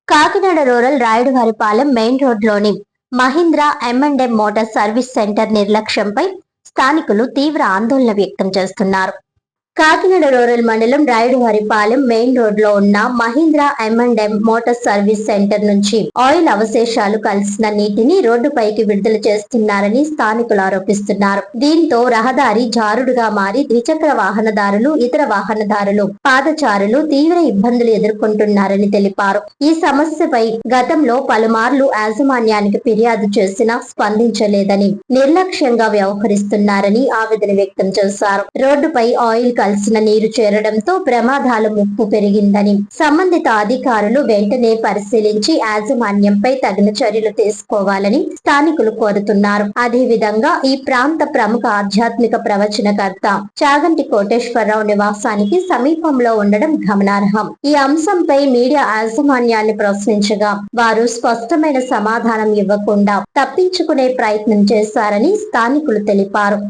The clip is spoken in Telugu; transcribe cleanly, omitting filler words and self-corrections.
కాకినాడ రూరల్ రాయుడువారిపాలెం మెయిన్ రోడ్లోని Mahindra M&M motor service centre నిర్లక్ష్యంపై స్థానికులు తీవ్ర ఆందోళన వ్యక్తం చేస్తున్నారు. కాకినాడ రూరల్ మండలం రాయుడువారిపాలెం మెయిన్ రోడ్ లో ఉన్న Mahindra M&M motor service centre నుంచి ఆయిల్ అవశేషాలు కలిసిన నీటిని రోడ్డుపైకి విడుదల చేస్తున్నారని స్థానికులు ఆరోపిస్తున్నారు. దీంతో రహదారి జారుడుగా మారి ద్విచక్ర వాహనదారులు, ఇతర వాహనదారులు, పాదచారులు తీవ్ర ఇబ్బందులు ఎదుర్కొంటున్నారని తెలిపారు. ఈ సమస్యపై గతంలో పలుమార్లు యాజమాన్యానికి ఫిర్యాదు చేసినా స్పందించలేదని, నిర్లక్ష్యంగా వ్యవహరిస్తున్నారని ఆవేదన వ్యక్తం చేశారు. రోడ్డుపై ఆయిల్ కలిసిన నీరు చేరడంతో ప్రమాదాల ముప్పు పెరిగిందని, సంబంధిత అధికారులు వెంటనే పరిశీలించి యాజమాన్యంపై తగిన చర్యలు తీసుకోవాలని స్థానికులు కోరుతున్నారు. అదేవిధంగా ఈ ప్రాంత ప్రముఖ ఆధ్యాత్మిక ప్రవచనకర్త చాగంటి కోటేశ్వరరావు నివాసానికి సమీపంలో ఉండడం గమనార్హం. ఈ అంశంపై మీడియా యాజమాన్యాన్ని ప్రశ్నించగా వారు స్పష్టమైన సమాధానం ఇవ్వకుండా తప్పించుకునే ప్రయత్నం చేశారని స్థానికులు తెలిపారు.